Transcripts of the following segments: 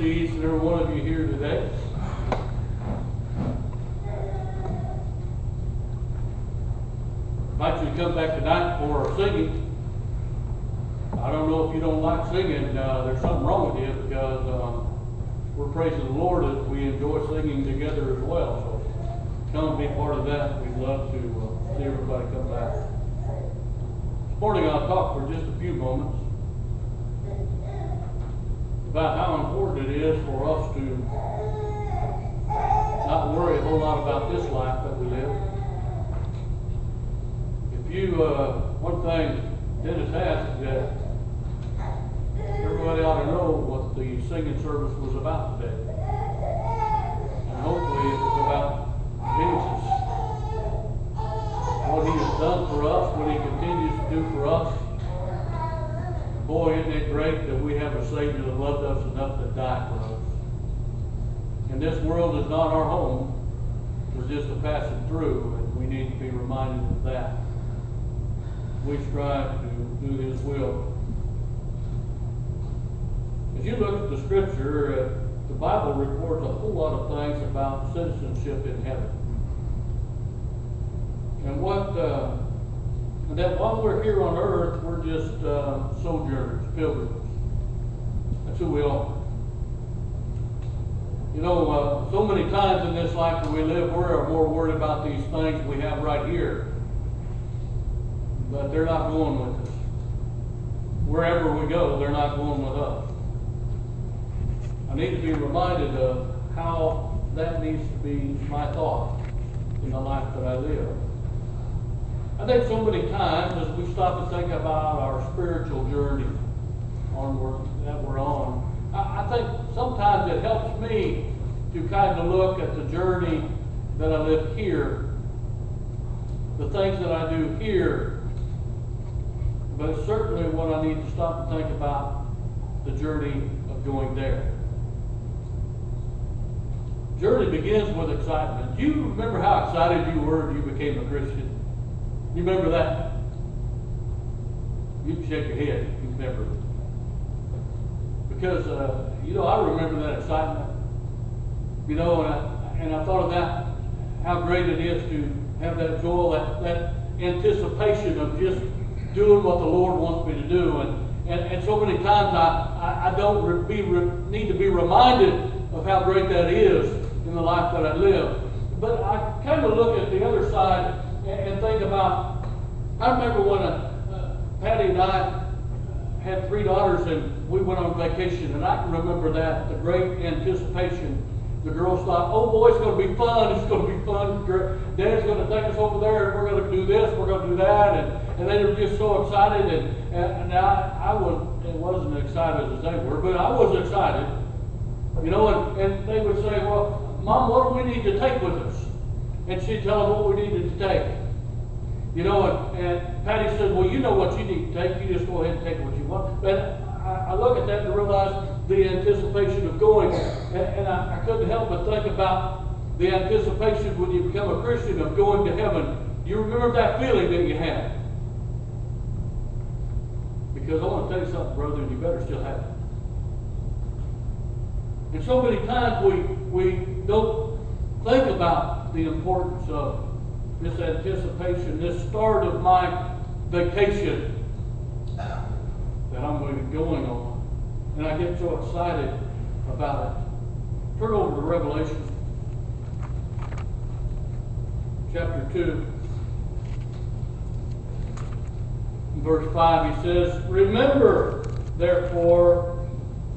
see each and every one of you here today. I invite you to come back tonight for our singing. I don't know if you don't like singing, there's something wrong with you, because we're praising the Lord as we enjoy singing together as well. So come and be part of that. We'd love to see everybody come back. This morning I'll talk for just a few moments about how important it is for us to not worry a whole lot about this life that we live. If you, one thing Dennis asked that everybody ought to know what the singing service was about today. And hopefully it was about Jesus. What he has done for us, what he continues to do for us. Boy, isn't it great that we have a Savior that loved us enough to die for us. And this world is not our home. We're just a passing through, and we need to be reminded of that. We strive to do his will. As you look at the scripture, the Bible records a whole lot of things about citizenship in heaven. And that while we're here on earth, we're just sojourners, pilgrims. That's who we are. You know, so many times in this life that we live, we're more worried about these things we have right here. But they're not going with us. Wherever we go, they're not going with us. I need to be reminded of how that needs to be my thought in the life that I live. I think so many times as we stop and think about our spiritual journey that we're on, I think sometimes it helps me to kind of look at the journey that I live here, the things that I do here, but it's certainly what I need to stop and think about the journey of going there. Journey begins with excitement. Do you remember how excited you were when you became a Christian? You remember that? You can shake your head if you remember it. Because, you know, I remember that excitement. You know, and I thought of that, how great it is to have that joy, that anticipation of just doing what the Lord wants me to do. And so many times I don't need to be reminded of how great that is in the life that I live. But I kind of look at the other side and think about, I remember when Patty and I had 3 daughters and we went on vacation, and I can remember that, the great anticipation. The girls thought, oh boy, it's going to be fun, it's going to be fun. Dad's going to take us over there, and we're going to do this, we're going to do that, and they were just so excited, and I wasn't excited as they were, but I was excited. You know, and they would say, well, Mom, what do we need to take with us? And she'd tell them what we needed to take. You know, and Patty said, well, you know what you need to take. You just go ahead and take what you want. But I look at that and realize the anticipation of going. And I couldn't help but think about the anticipation when you become a Christian of going to heaven. You remember that feeling that you had? Because I want to tell you something, brother, and you better still have it. And so many times we don't think about the importance of this anticipation, this start of my vacation that I'm going to be going on. And I get so excited about it. Turn over to Revelation chapter 2. In verse 5 he says, remember, therefore,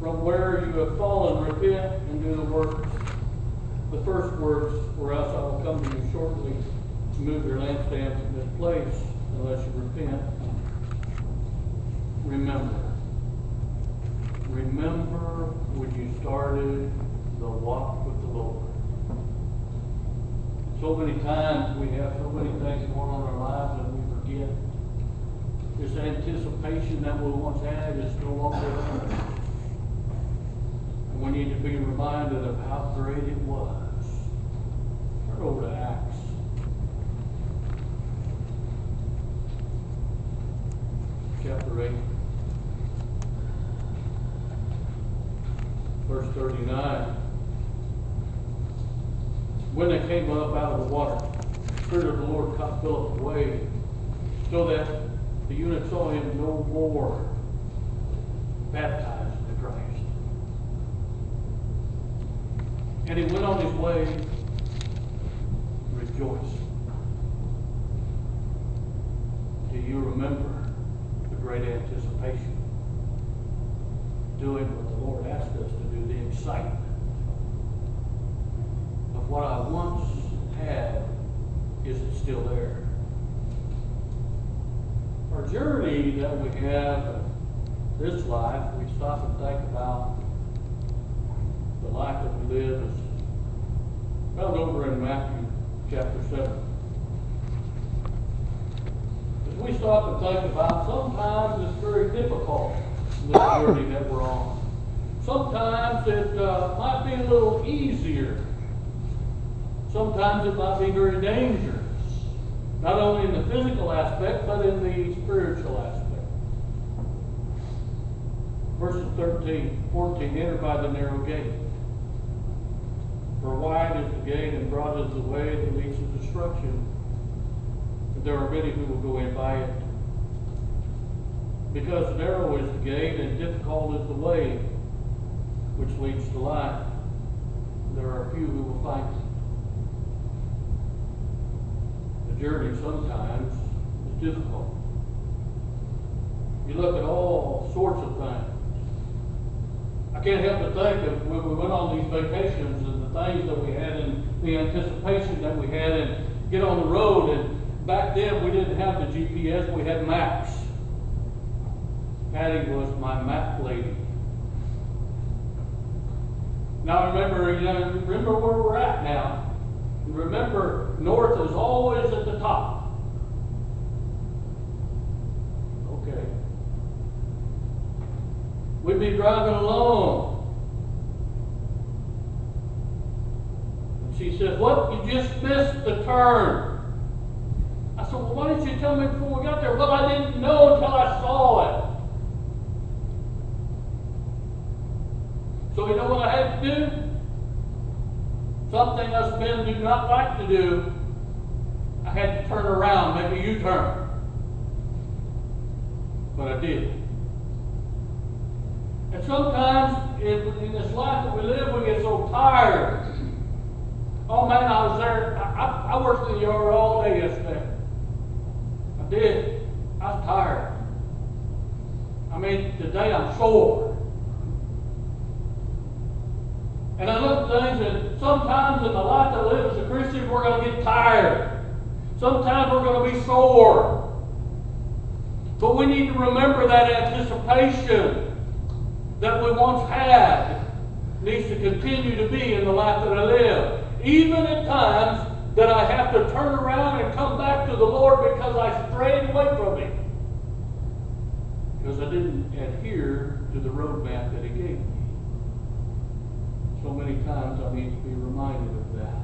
from where you have fallen, repent and do the works. The first words for us, I will come to you shortly, to move your lampstands in this place, unless you repent. Remember. Remember when you started the walk with the Lord. So many times we have so many things going on in our lives and we forget. This anticipation that we once had is no longer there. And we need to be reminded of how great it was. Turn over to Acts. Chapter 8. verse 39. When they came up out of the water, the Spirit of the Lord caught Philip away, so that the eunuch saw him no more, baptized in Christ. And he went on his way rejoicing. Do you remember the great anticipation? Doing what the Lord asked us to do, the excitement of what I once had, is it still there? Our journey that we have in this life, we stop and think about the life that we live is found over in Matthew chapter 7. As we stop and think about, sometimes it's very difficult, this journey that we're on. Sometimes it might be a little easier. Sometimes it might be very dangerous. Not only in the physical aspect, but in the spiritual aspect. Verses 13, 14, enter by the narrow gate. For wide is the gate and broad is the way that leads to destruction. But there are many who will go in by it. Because narrow is the gate and difficult is the way which leads to life. There are few who will find it. The journey sometimes is difficult. You look at all sorts of things. I can't help but think of when we went on these vacations and the things that we had and the anticipation that we had and get on the road. And back then we didn't have the GPS, we had maps. Patty was my map lady. Now remember where we're at now. Remember, north is always at the top. Okay. We'd be driving along. And she said, "What? You just missed the turn." I said, "Well, why didn't you tell me before we got there?" "Well, I didn't know until I saw it." So you know what I had to do? Something us men do not like to do. I had to turn around, make a U-turn. But I did. And sometimes in this life that we live, we get so tired. Oh man, I was there. I worked in the yard all day yesterday. I did. I was tired. I mean, today I'm sore. And I look at things, and sometimes in the life that I live as a Christian, we're going to get tired. Sometimes we're going to be sore. But we need to remember that anticipation that we once had needs to continue to be in the life that I live. Even at times that I have to turn around and come back to the Lord because I strayed away from Him. Because I didn't adhere to the roadmap that He gave me. So many times I need to be reminded of that.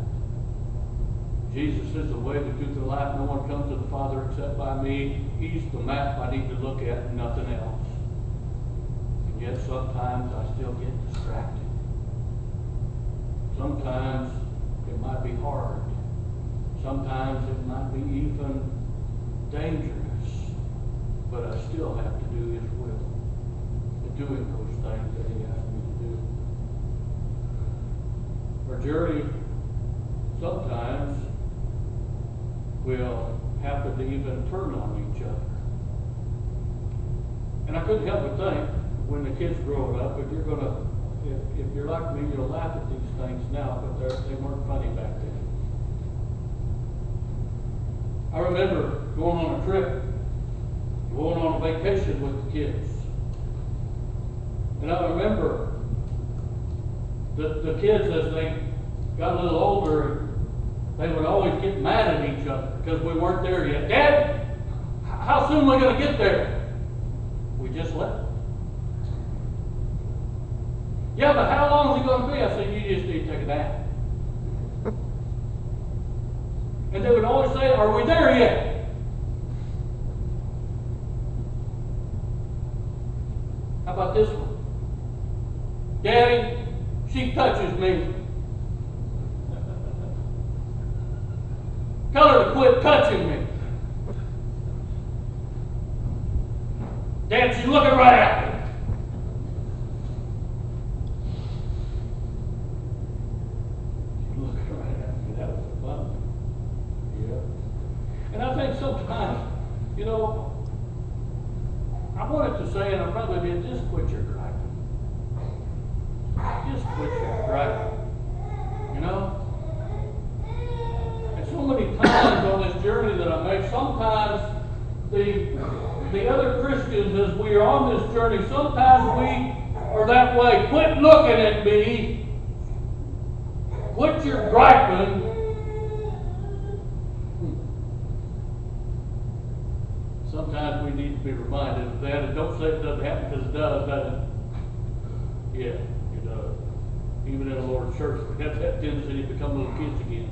Jesus is the way, the truth, and the life. No one comes to the Father except by me. He's the map I need to look at and nothing else. And yet sometimes I still get distracted. Sometimes it might be hard. Sometimes it might be even dangerous. But I still have to do His will. And doing those things that He asked me to do. Our journey sometimes will happen to even turn on each other. And I couldn't help but think, when the kids grow up, if you're like me, you'll laugh at these things now, but they weren't funny back then. I remember going on a trip, going on a vacation with the kids. And I remember the kids, as they got a little older, they would always get mad at each other because we weren't there yet. "Dad, how soon are we going to get there?" "We just left." "Yeah, but how long is it going to be?" I said, "You just need to take a nap." And they would always say, "Are we there yet?" How about this one? "Daddy, she touches me. Tell her to quit touching me. Dad, she's looking right at me. She's looking right at me. That was fun. Yeah. And I think sometimes, you know, I wanted to say, and I probably did, just quit your griping. Just quit your griping. You know? And so many times on this journey that I make, sometimes the other Christians, as we are on this journey, sometimes we are that way. Quit looking at me. Quit your griping. Sometimes we need to be reminded of that, and don't say it doesn't happen, because it does, doesn't it? Yeah, it does. Even in the Lord's church, we have that tendency to become little kids again.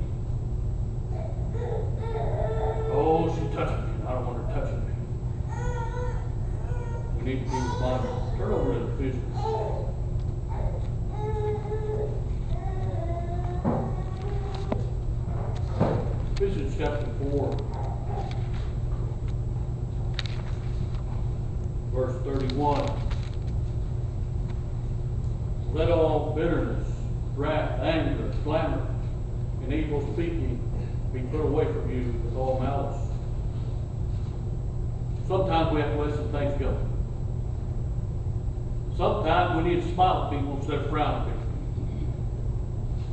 Oh, she's touching me, and I don't want her touching me. We need to be reminded. Turn over to Ephesians. Ephesians chapter 4. Verse 31. Let all bitterness, wrath, anger, clamor, and evil speaking be put away from you with all malice. Sometimes we have to let some things go. Sometimes we need to smile at people instead of frown at people.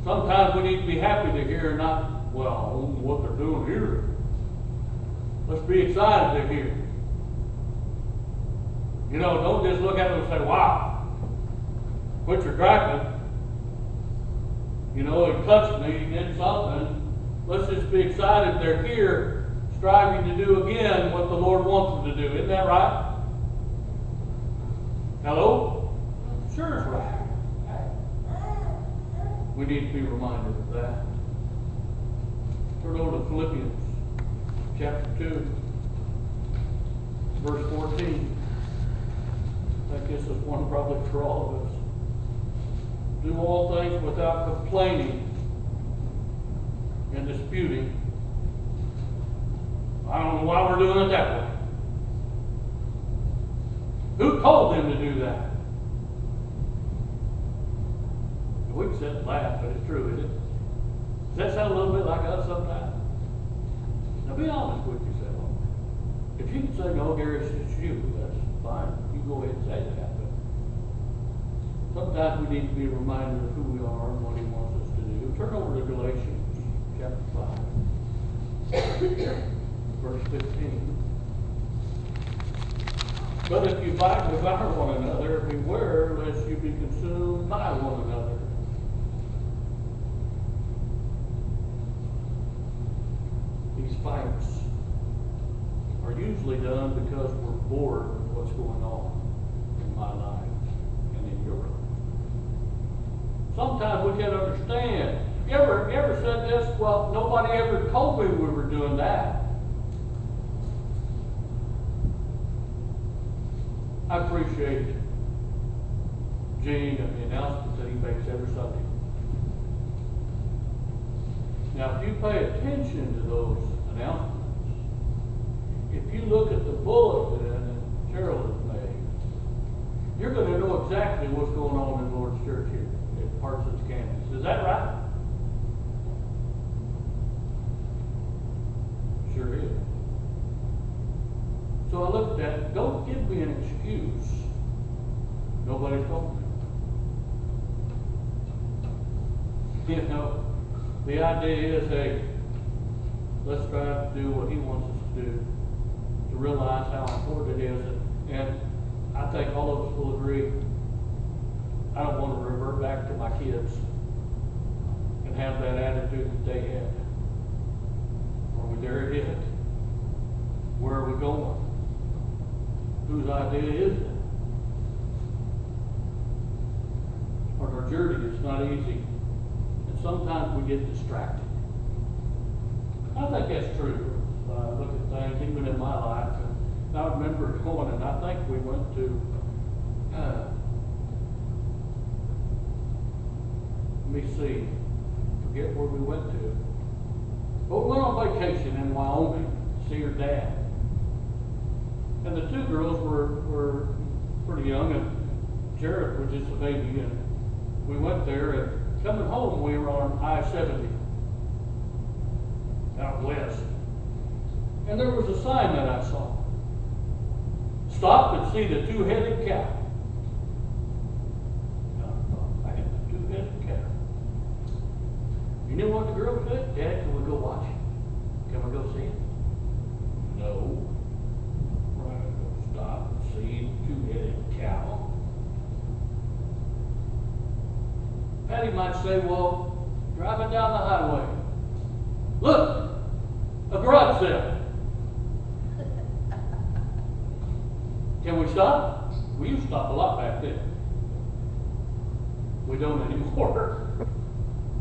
Sometimes we need to be happy to hear, not, well, what they're doing here. Let's be excited to hear. You know, don't just look at them and say, wow, quit your griping. You know, he touched me, he did something. Let's just be excited they're here, striving to do again what the Lord wants them to do. Isn't that right? Hello? Sure it's right. We need to be reminded of that. Turn over to Philippians chapter 2, verse 14. I guess this one probably for all of us. Do all things without complaining and disputing. I don't know why we're doing it that way. Who told them to do that? We can sit and laugh, but it's true, isn't it? Does that sound a little bit like us sometimes? Now be honest with yourself. If you can say, no, Gary, it's you, that's fine. You go ahead and say that. But sometimes we need to be reminded of who we are and what he wants us to do. Turn over to Galatians chapter 5, verse 15. But if you devour one another, beware lest you be consumed by one another. These fights are usually done because we're bored with what's going on in my life and in your life. Sometimes we can't understand. You ever said this? Well, nobody ever told me we were doing that. I appreciate Gene and the announcements that he makes every Sunday. Now, if you pay attention to those announcements, if you look at the bulletin that Cheryl has made, you're going to know exactly what's going on in Lord's Church here at Parsons campus. Is that right? Sure is. So I looked at it. Don't give me an excuse. Nobody told me. You know, the idea is, hey, let's try to do what he wants us to do, to realize how important it is. And I think all of us will agree, I don't want to revert back to my kids and have that attitude that they had. Are we there yet? Where are we going? Whose idea is it? On our journey, it's not easy. And sometimes we get distracted. I think that's true. I look at things, even in my life, and I remember going, and I think we went to BC. Forget where we went to. But we went on vacation in Wyoming to see her dad. And the two girls were pretty young, and Jared was just a baby. And we went there, and coming home, we were on I-70 out west. And there was a sign that I saw. Stop and see the two-headed cow. I had the two-headed cow. You know what the girl said? Dad, can we go watch it? Can we go see it? No. We're going to go stop and see the two-headed cow. Patty might say, well, driving down the highway. Look, a garage sale. Can we stop? We used to stop a lot back then. We don't anymore.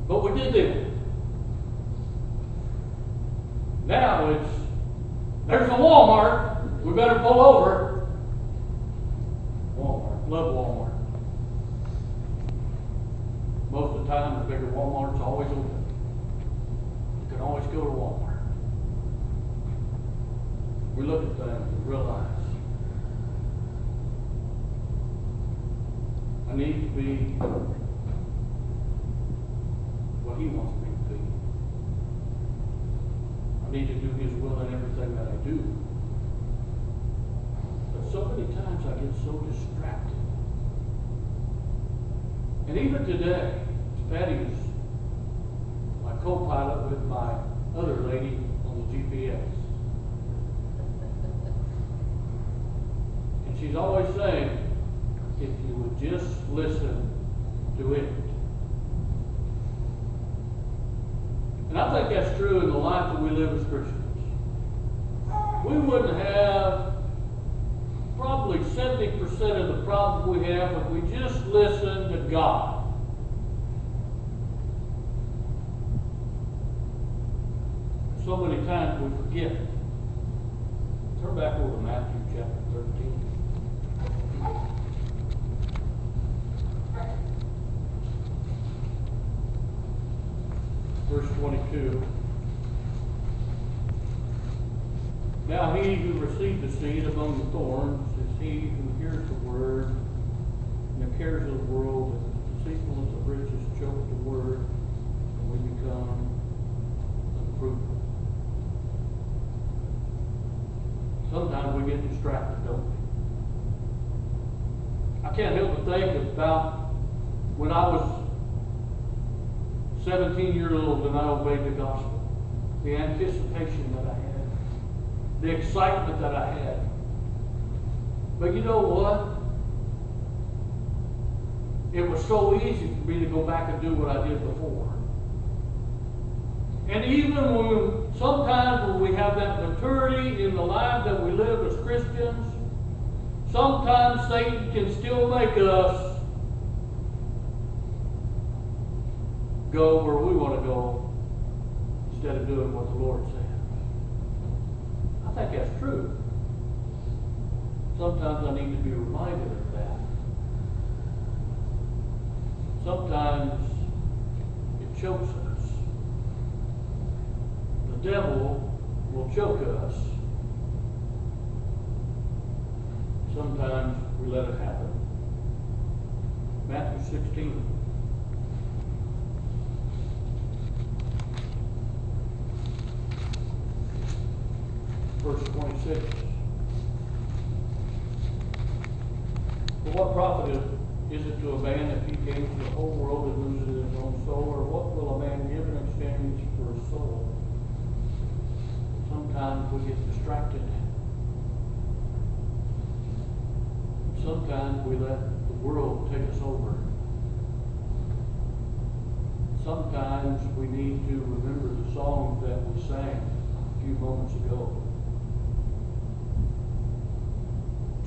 But we did then. Now there's a Walmart. We better pull over. Walmart. Love Walmart. Most of the time, the bigger Walmart's always open. You can always go to Walmart. We look at things and realize I need to be what He wants me to be. I need to do His will in everything that I do. But so many times I get so distracted. And even today, Patty is my co-pilot with my other lady on the GPS. And she's always saying, if you would just listen to it. And I think that's true in the life that we live as Christians. We wouldn't have probably 70% of the problems we have if we just listened to God. So many times we forget. Turn back over to Matthew chapter 13. Verse 22. Now he who received the seed among the thorns is he who hears the word, and the cares of the world and the deceitfulness of riches choke the word, and we become unfruitful. Sometimes we get distracted, don't we? I can't help but think about when I was 17 years old and I obeyed the gospel. The anticipation that I had. The excitement that I had. But you know what? It was so easy for me to go back and do what I did before. And even sometimes when we have that maturity in the life that we live as Christians, sometimes Satan can still make us go where we want to go instead of doing what the Lord said. I think that's true. Sometimes I need to be reminded of that. Sometimes it chokes us. The devil will choke us. Sometimes we let it happen. Matthew 16. Verse 26. For what profit is it to a man if he gains the whole world and loses his own soul? Or what will a man give in exchange for his soul? Sometimes we get distracted. Sometimes we let the world take us over. Sometimes we need to remember the songs that we sang a few moments ago.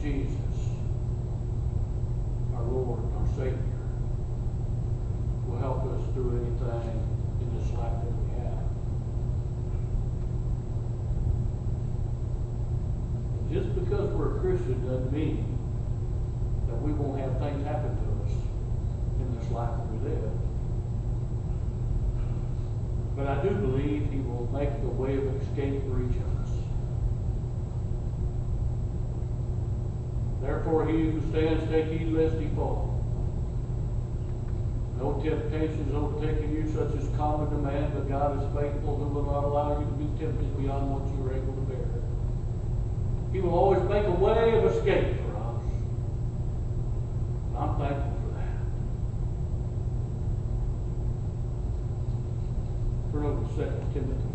Jesus, our Lord, our Savior, will help us through anything in this life that we have. Just because we're a Christian doesn't mean that we won't have things happen to us in this life that we live. But I do believe He will make the way of escape for each of us. Therefore, he who stands, take heed lest he fall. No temptations overtaking you, such as common to man, but God is faithful, who will not allow you to be tempted beyond what you are able to bear. He will always make a way of escape for us. And I'm thankful for that. Turn over to 2 Timothy.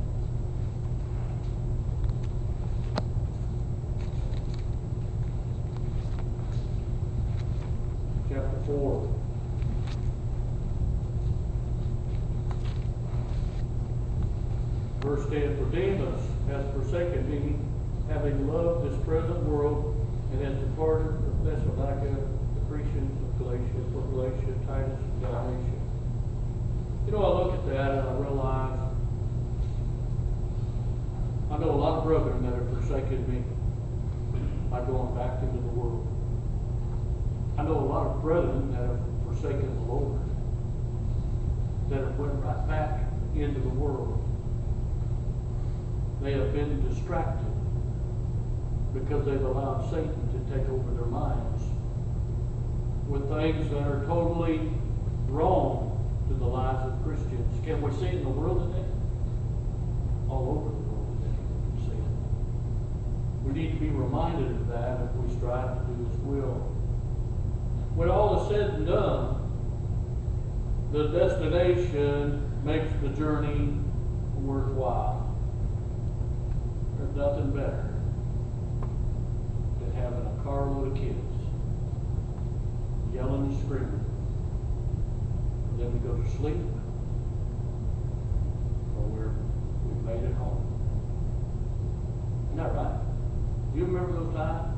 Chapter 4. Verse 10, for Demas has forsaken me, having loved this present world, and has departed from Thessalonica, the Cretans of Galatia, for Galatia, Titus, and Dalmatia. You know, I look at that and I realize I know a lot of brethren that have forsaken me by going back into the world. I know a lot of brethren that have forsaken the Lord, that have went right back into the world. They have been distracted because they've allowed Satan to take over their minds with things that are totally wrong to the lives of Christians. Can we see it in the world today? All over the world today, we can see it. We need to be reminded of that if we strive to do His will. When all is said and done, the destination makes the journey worthwhile. There's nothing better than having a carload of kids yelling and screaming for them to go to sleep, or we've made it home. Isn't that right? Do you remember those times?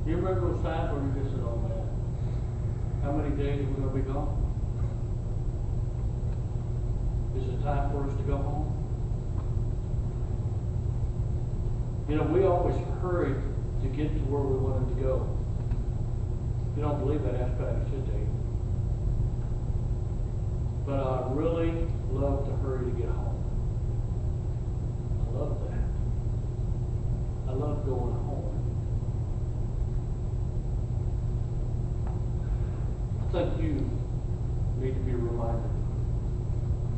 Do you remember those times where you just said, oh man, how many days are we going to be gone? Is it time for us to go home? You know, we always hurry to get to where we wanted to go. If you don't believe that, ask Patty, she'll tell you. But I really love to hurry to get home. I love that. I love going home. I think you need to be reminded,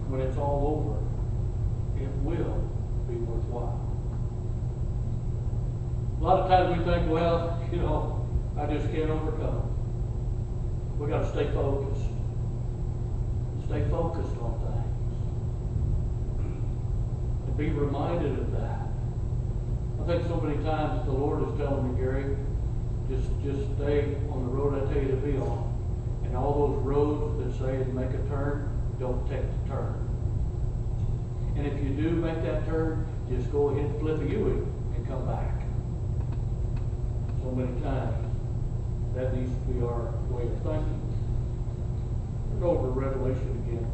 when it's all over, it will be worthwhile. A lot of times we think, well, you know, I just can't overcome it. We got to stay focused. Stay focused on things. And be reminded of that. I think so many times the Lord is telling me, Gary, just stay on the road I tell you to be on. And all those roads that say make a turn, don't take the turn. And if you do make that turn, just go ahead and flip a U and come back. So many times, that needs to be our way of thinking. Go over to Revelation again.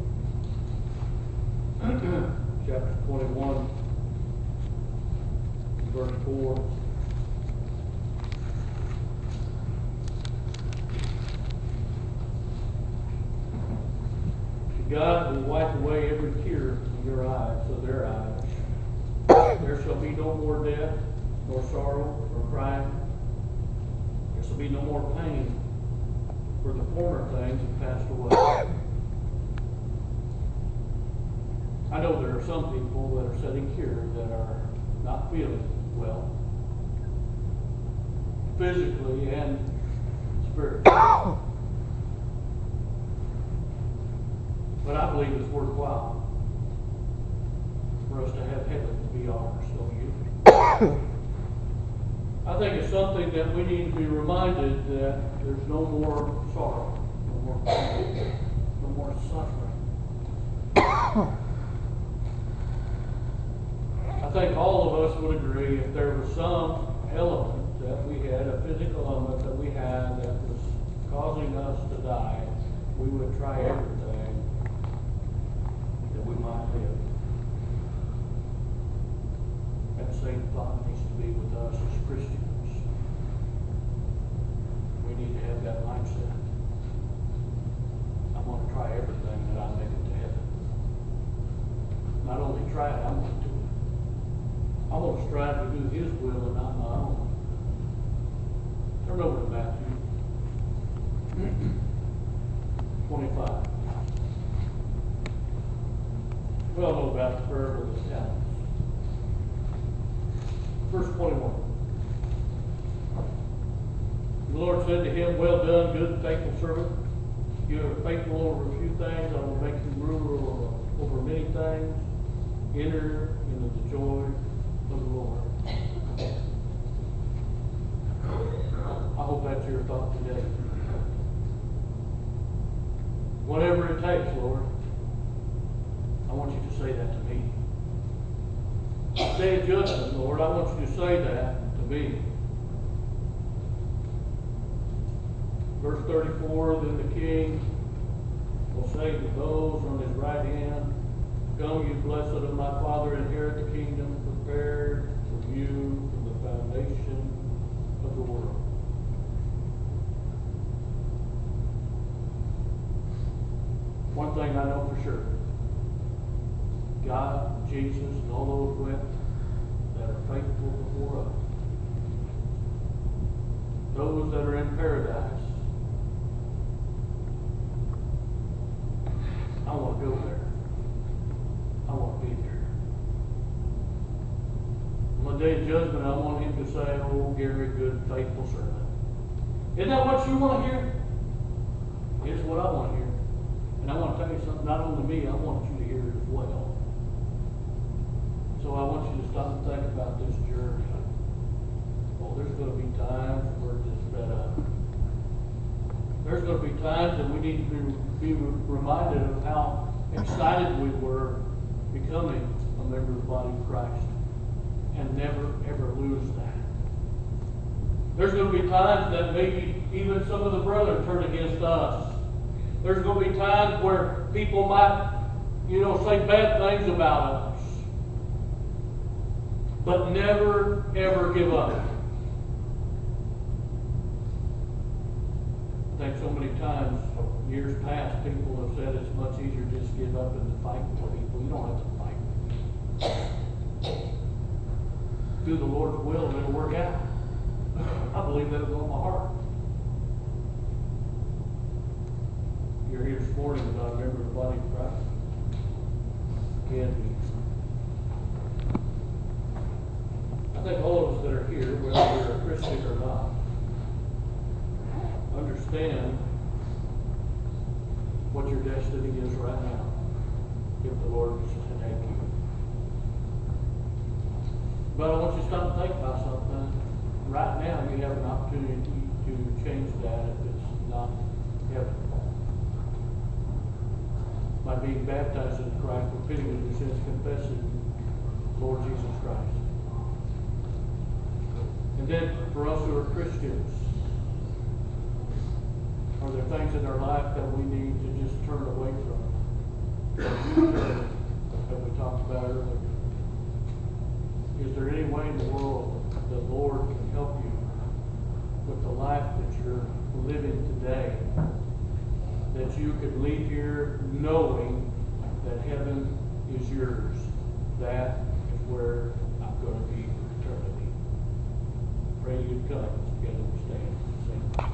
Chapter 21, verse 4. God will wipe away every tear from your eyes, so their eyes. There shall be no more death, nor sorrow, nor crying. There shall be no more pain, for the former things have passed away. I know there are some people that are sitting here that are not feeling well, physically and spiritually. But I believe it's worthwhile for us to have heaven to be ours, don't you? I think it's something that we need to be reminded that there's no more sorrow, no more pain, no more suffering. I think all of us would agree if there was some element that we had, a physical element that we had that was causing us to die, we would try everything that we might live. That same thought needs to be with us as Christians. We need to have that mindset. I'm going to try everything that I make it to heaven. 25. We all know about the parable of the talents. Verse 21. The Lord said to him, "Well done, good and faithful servant. You are faithful over a few things. I will make you ruler over many things. Enter into the joy of the Lord." I hope that's your thought today. Whatever it takes, Lord, I want you to say that to me. Day of judgment, Lord, I want you to say that to me. Verse 34, then the king will say to those on his right hand, "Come, you blessed of my Father, inherit the kingdom prepared for you from the foundation of the world." One thing I know for sure, God, Jesus, and all those with that are faithful before us, those that are in paradise, I want to go there. I want to be there. On the day of judgment, I want him to say, "Oh, Gary, good, faithful servant." Isn't that what you want to hear? Here's what I want to hear. And I want to tell you something, not only me, I want you to hear it as well. So I want you to stop and think about this journey. Oh, there's going to be times where we're just fed up. There's going to be times that we need to be reminded of how excited we were becoming a member of the body of Christ, and never ever lose that. There's going to be times that maybe even some of the brethren turn against us. There's going to be times where people might, say bad things about us. But never ever give up. I think so many times, years past, people have said it's much easier to just give up and to fight with people. You don't have to fight. Do the Lord's will and it'll work out. I believe that with all my heart. You're here this morning as I remember the body of Christ. Again, I think all of us that are here, whether you're a Christian or not, understand what your destiny is right now, if the Lord is to take you. But I want you to stop and think about something. Right now, you have an opportunity to change that if it's not heaven. By being baptized in Christ, repenting of your sins, confessing Lord Jesus Christ. And then for us who are Christians, are there things in our life that we need to just turn away from? That we talked about earlier. Is there any way in the world the Lord can help you with the life that you're living today, that you could leave here knowing that heaven is yours? That is where I'm going to be for eternity. Pray you'd come together and stand and sing.